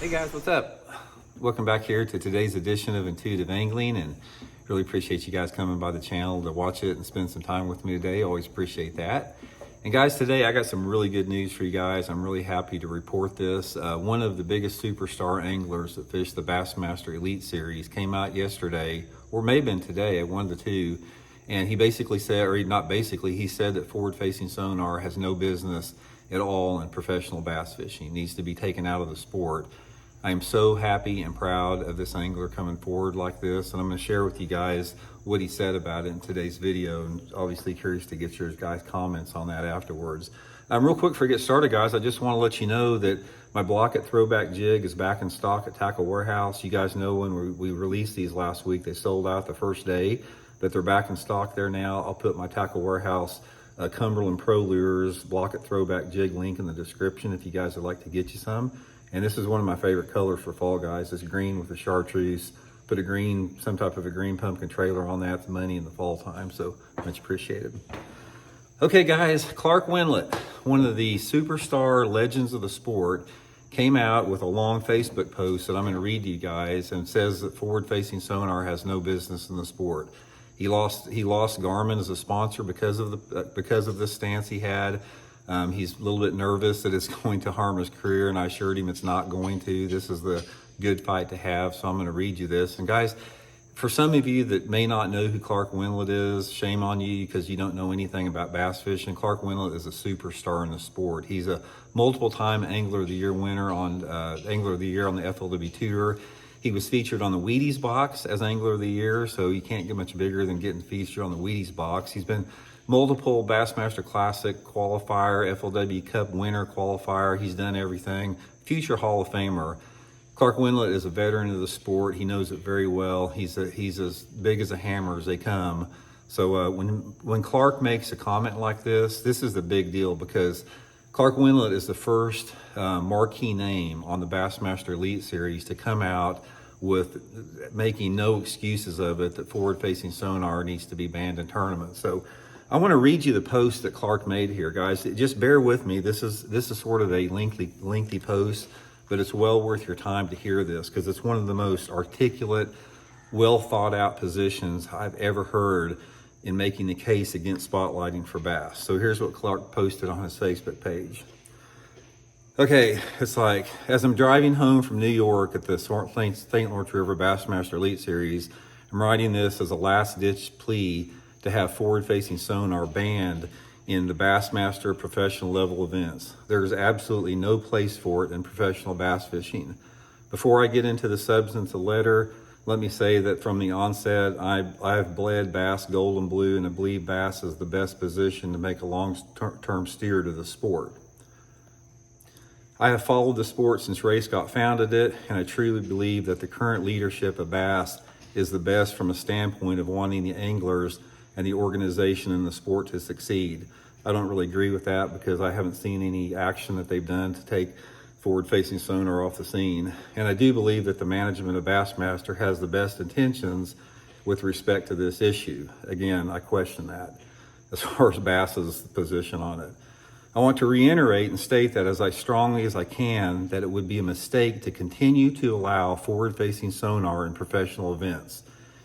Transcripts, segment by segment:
Hey guys, what's up? Welcome back here to today's edition of Intuitive Angling, and really appreciate you guys coming by the channel to watch it and spend some time with me today. Always appreciate that. And guys, today I got some really good news for you guys. I'm really happy to report this. One of the biggest superstar anglers that fished the Bassmaster Elite Series came out yesterday, or may have been today, one of the two, and he basically said, or not basically, he said that forward-facing sonar has no business at all in professional bass fishing. It needs to be taken out of the sport. I am so happy and proud of this angler coming forward like this, and I'm going to share with you guys what he said about it in today's video, and obviously curious to get your guys' comments on that afterwards. Real quick before we get started, guys, I just want to let you know that my Blaukat Throwback jig is back in stock at Tackle Warehouse. You guys know when we released these last week, they sold out the first day, but they're back in stock there now. I'll put my Tackle Warehouse Cumberland Pro Lures Blaukat Throwback jig link in the description if you guys would like to get you some. And this is one of my favorite colors for fall, guys. It's green with a chartreuse. Put some type of a green pumpkin trailer on that. It's money in the fall time, so much appreciated. Okay, guys, Clark Wendlandt, one of the superstar legends of the sport, came out with a long Facebook post that I'm going to read to you guys, and says that forward-facing sonar has no business in the sport. He lost Garmin as a sponsor because of this stance he had. He's a little bit nervous that it's going to harm his career, and I assured him it's not going to. This is the good fight to have, so I'm going to read you this. And guys, for some of you that may not know who Clark Wendlandt is, shame on you because you don't know anything about bass fishing. Clark Wendlandt is a superstar in the sport. He's a multiple-time Angler of the Year winner on Angler of the Year on the FLW Tour. He was featured on the Wheaties box as Angler of the Year, so you can't get much bigger than getting featured on the Wheaties box. He's been multiple Bassmaster Classic qualifier, FLW Cup winner qualifier. He's done everything. Future Hall of Famer. Clark Wendlandt is a veteran of the sport. He knows it very well. He's as big as a hammer as they come. So when Clark makes a comment like this is a big deal, because Clark Wendlandt is the first marquee name on the Bassmaster Elite Series to come out with making no excuses of it that forward-facing sonar needs to be banned in tournaments. So I want to read you the post that Clark made here, guys. Just bear with me. This is sort of a lengthy post, but it's well worth your time to hear this, because it's one of the most articulate, well thought out positions I've ever heard in making the case against spotlighting for bass. So here's what Clark posted on his Facebook page. Okay, it's like, as I'm driving home from New York at the St. Lawrence River Bassmaster Elite Series, I'm writing this as a last-ditch plea to have forward-facing sonar banned in the Bassmaster professional level events. There's absolutely no place for it in professional bass fishing. Before I get into the substance of the letter, let me say that from the onset, I've bled bass gold and blue, and I believe bass is the best position to make a long-term steer to the sport. I have followed the sport since Ray Scott founded it, and I truly believe that the current leadership of bass is the best from a standpoint of wanting the anglers and the organization in the sport to succeed. I don't really agree with that, because I haven't seen any action that they've done to take forward-facing sonar off the scene. And I do believe that the management of Bassmaster has the best intentions with respect to this issue. Again, I question that as far as Bass's position on it. I want to reiterate and state that as strongly as I can, that it would be a mistake to continue to allow forward-facing sonar in professional events.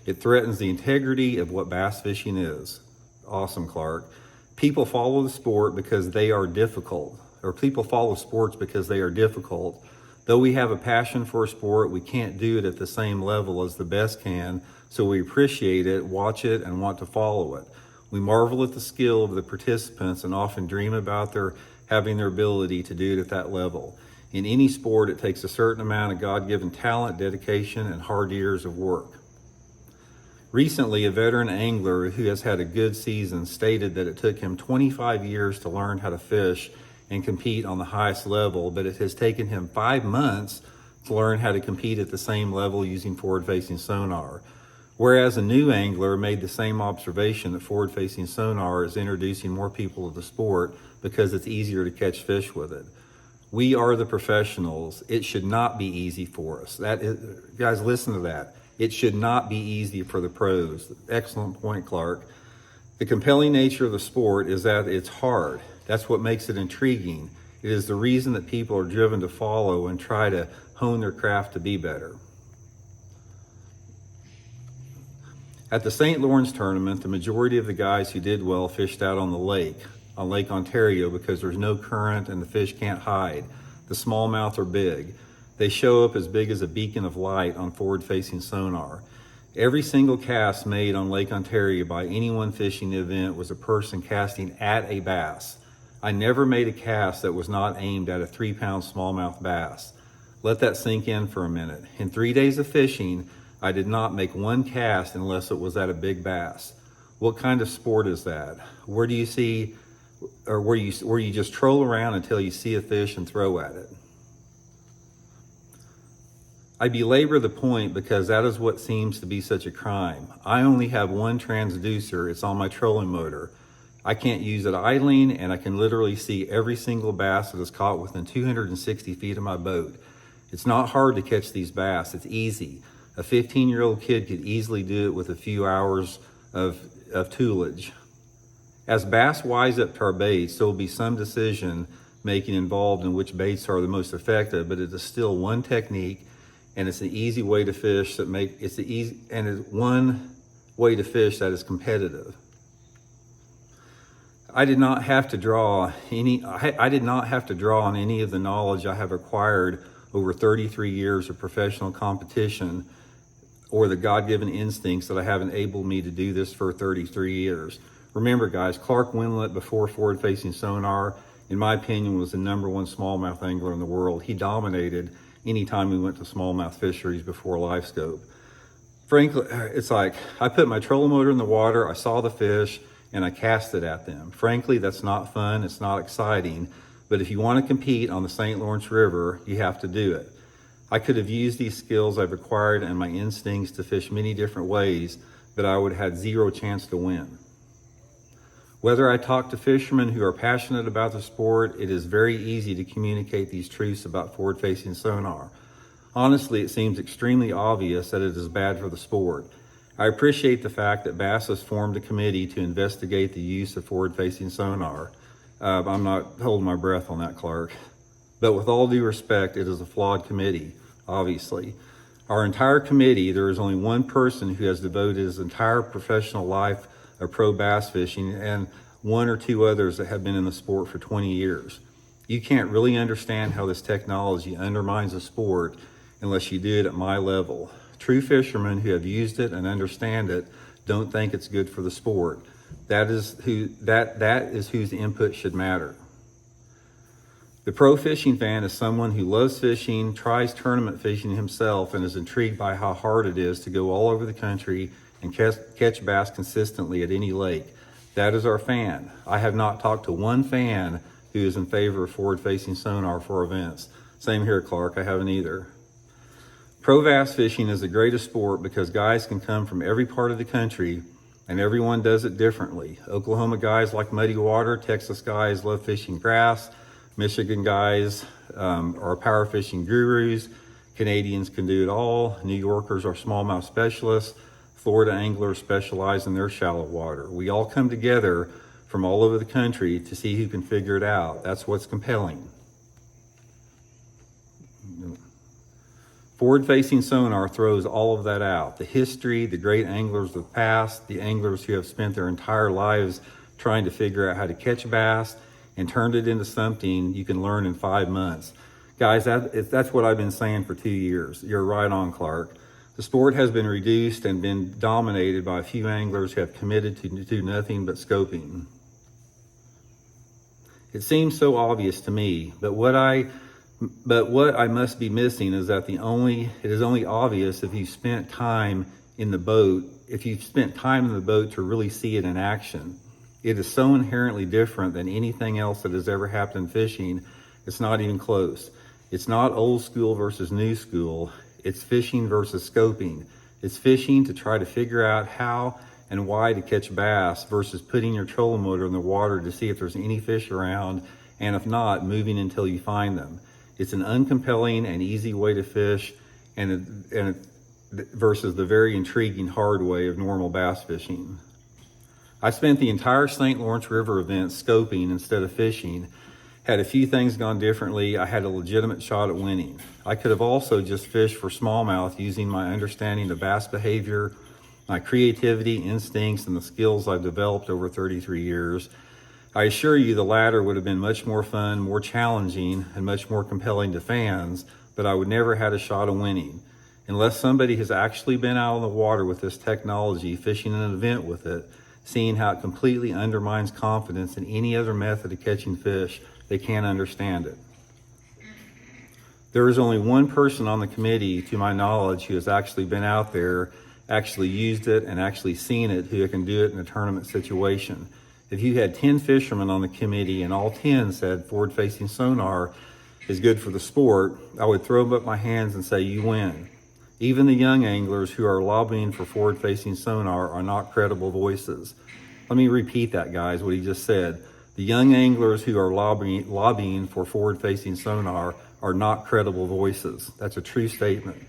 It threatens the integrity of what bass fishing is. Awesome, Clark. People follow the sport because they are difficult, or people follow sports because they are difficult. Though we have a passion for a sport, we can't do it at the same level as the best can, so we appreciate it, watch it, and want to follow it. We marvel at the skill of the participants and often dream about having their ability to do it at that level. In any sport, it takes a certain amount of God-given talent, dedication, and hard years of work. Recently, a veteran angler who has had a good season stated that it took him 25 years to learn how to fish and compete on the highest level, but it has taken him 5 months to learn how to compete at the same level using forward-facing sonar. Whereas a new angler made the same observation that forward-facing sonar is introducing more people to the sport because it's easier to catch fish with it. We are the professionals. It should not be easy for us. Guys, listen to that. It should not be easy for the pros. Excellent point, Clark. The compelling nature of the sport is that it's hard. That's what makes it intriguing. It is the reason that people are driven to follow and try to hone their craft to be better. At the St. Lawrence tournament, the majority of the guys who did well fished out on Lake Ontario, because there's no current and the fish can't hide. The smallmouth are big. They show up as big as a beacon of light on forward-facing sonar. Every single cast made on Lake Ontario by anyone fishing the event was a person casting at a bass. I never made a cast that was not aimed at a 3-pound smallmouth bass. Let that sink in for a minute. In 3 days of fishing, I did not make one cast unless it was at a big bass. What kind of sport is that? Where you just troll around until you see a fish and throw at it? I belabor the point because that is what seems to be such a crime. I only have one transducer. It's on my trolling motor. I can't use it idling, and I can literally see every single bass that is caught within 260 feet of my boat. It's not hard to catch these bass. It's easy. A 15-year-old kid could easily do it with a few hours of toolage. As bass wise up to our baits, there will be some decision making involved in which baits are the most effective, but it is still one technique, and it's an easy way to fish it's one way to fish that is competitive. I did not have to draw on any of the knowledge I have acquired over 33 years of professional competition, or the God-given instincts that I have enabled me to do this for 33 years. Remember, guys, Clark Wendlandt, before forward-facing sonar, in my opinion, was the #1 smallmouth angler in the world. He dominated anytime we went to smallmouth fisheries before Livescope. Frankly, it's like I put my trolling motor in the water, I saw the fish, and I cast it at them. Frankly, that's not fun, it's not exciting, but if you want to compete on the St. Lawrence River, you have to do it. I could have used these skills I've acquired and my instincts to fish many different ways, but I would have had zero chance to win. Whether I talk to fishermen who are passionate about the sport, it is very easy to communicate these truths about forward-facing sonar. Honestly, it seems extremely obvious that it is bad for the sport. I appreciate the fact that Bass has formed a committee to investigate the use of forward-facing sonar. I'm not holding my breath on that, Clark. But with all due respect, it is a flawed committee, obviously. Our entire committee, there is only one person who has devoted his entire professional life of pro bass fishing, and one or two others that have been in the sport for 20 years. You can't really understand how this technology undermines the sport unless you do it at my level. True fishermen who have used it and understand it don't think it's good for the sport. That is whose input should matter. The pro fishing fan is someone who loves fishing, tries tournament fishing himself, and is intrigued by how hard it is to go all over the country and catch bass consistently at any lake. That is our fan. I have not talked to one fan who is in favor of forward-facing sonar for events. Same here, Clark, I haven't either. Pro bass fishing is the greatest sport because guys can come from every part of the country and everyone does it differently. Oklahoma guys like muddy water, Texas guys love fishing grass, Michigan guys are power fishing gurus, Canadians can do it all, New Yorkers are smallmouth specialists, Florida anglers specialize in their shallow water. We all come together from all over the country to see who can figure it out. That's what's compelling. Forward-facing sonar throws all of that out. The history, the great anglers of the past, the anglers who have spent their entire lives trying to figure out how to catch bass and turned it into something you can learn in 5 months. Guys, that's what I've been saying for 2 years. You're right on, Clark. The sport has been reduced and been dominated by a few anglers who have committed to do nothing but scoping. It seems so obvious to me, but what I must be missing is that it is only obvious if you've spent time in the boat, to really see it in action. It is so inherently different than anything else that has ever happened in fishing. It's not even close. It's not old school versus new school. It's fishing versus scoping. It's fishing to try to figure out how and why to catch bass versus putting your trolling motor in the water to see if there's any fish around, and if not, moving until you find them. It's an uncompelling and easy way to fish versus the very intriguing hard way of normal bass fishing. I spent the entire St. Lawrence River event scoping instead of fishing. Had a few things gone differently, I had a legitimate shot at winning. I could have also just fished for smallmouth using my understanding of bass behavior, my creativity, instincts, and the skills I've developed over 33 years. I assure you the latter would have been much more fun, more challenging, and much more compelling to fans, but I would never had a shot at winning. Unless somebody has actually been out on the water with this technology, fishing an event with it, seeing how it completely undermines confidence in any other method of catching fish, they can't understand it. There is only one person on the committee, to my knowledge, who has actually been out there, actually used it, and actually seen it, who can do it in a tournament situation. If you had 10 fishermen on the committee and all 10 said forward-facing sonar is good for the sport, I would throw up my hands and say, you win. Even the young anglers who are lobbying for forward-facing sonar are not credible voices. Let me repeat that, guys, what he just said. The young anglers who are lobbying for forward-facing sonar are not credible voices. That's a true statement.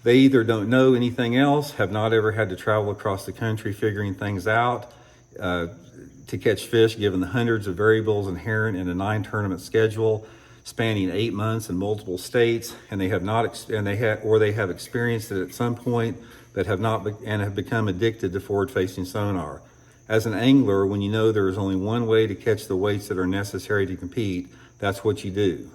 They either don't know anything else, have not ever had to travel across the country figuring things out to catch fish, given the hundreds of variables inherent in a 9-tournament schedule spanning 8 months in multiple states, and they have experienced it at some point, but have become addicted to forward-facing sonar. As an angler, when you know there is only one way to catch the weights that are necessary to compete, that's what you do.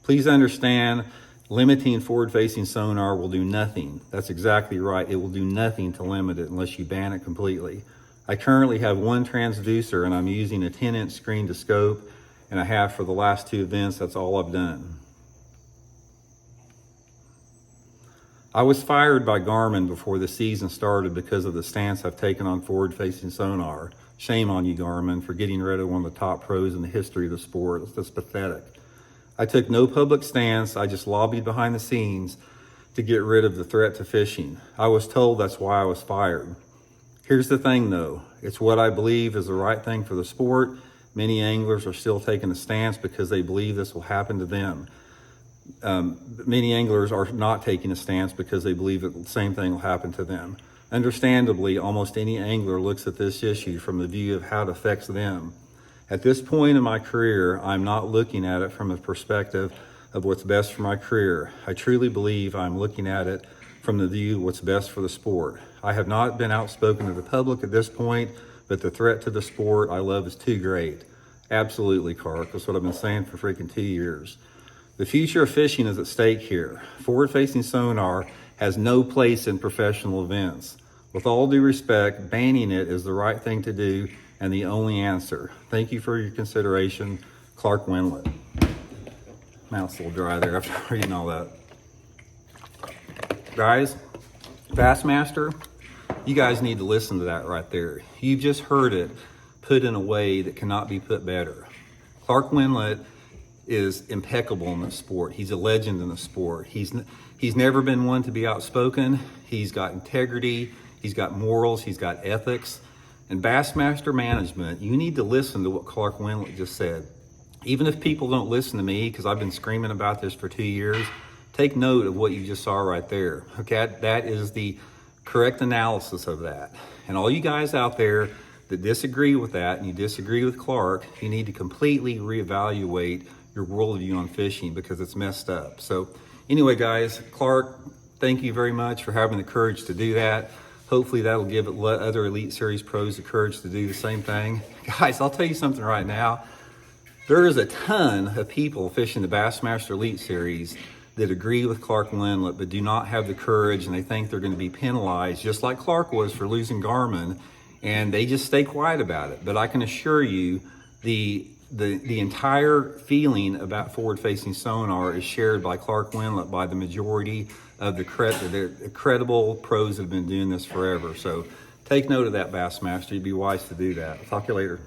Please understand, limiting forward-facing sonar will do nothing. That's exactly right. It will do nothing to limit it unless you ban it completely. I currently have one transducer and I'm using a 10-inch screen to scope, and I have for the last 2 events. That's all I've done. I was fired by Garmin before the season started because of the stance I've taken on forward-facing sonar. Shame on you, Garmin, for getting rid of one of the top pros in the history of the sport. It's just pathetic. I took no public stance. I just lobbied behind the scenes to get rid of the threat to fishing. I was told that's why I was fired. Here's the thing though, it's what I believe is the right thing for the sport. Many anglers are still taking a stance because they believe this will happen to them. Many anglers are not taking a stance because they believe that the same thing will happen to them. Understandably, almost any angler looks at this issue from the view of how it affects them. At this point in my career, I'm not looking at it from a perspective of what's best for my career. I truly believe I'm looking at it from the view of what's best for the sport. I have not been outspoken to the public at this point, but the threat to the sport I love is too great. Absolutely, Clark. That's what I've been saying for freaking 2 years. The future of fishing is at stake here. Forward-facing sonar has no place in professional events. With all due respect, banning it is the right thing to do and the only answer. Thank you for your consideration, Clark Wendlandt. Mouth's a little dry there after reading all that. Guys, Bassmaster, you guys need to listen to that right there. You just heard it put in a way that cannot be put better. Clark Wendlandt is impeccable in the sport. He's a legend in the sport. He's never been one to be outspoken. He's got integrity. He's got morals. He's got ethics. And Bassmaster management, you need to listen to what Clark Wendlandt just said. Even if people don't listen to me, because I've been screaming about this for 2 years, take note of what you just saw right there. Okay, that is the correct analysis of that. And all you guys out there that disagree with that and you disagree with Clark, you need to completely reevaluate your worldview on fishing because it's messed up. So anyway, guys, Clark, thank you very much for having the courage to do that. Hopefully that'll give other Elite Series pros the courage to do the same thing. Guys, I'll tell you something right now. There is a ton of people fishing the Bassmaster Elite Series that agree with Clark Wendlandt but do not have the courage, and they think they're going to be penalized just like Clark was for losing Garmin, and they just stay quiet about it. But I can assure you the entire feeling about forward-facing sonar is shared by Clark Wendlandt by the majority of the credible pros that have been doing this forever. So take note of that, Bassmaster. You'd be wise to do that. Talk to you later.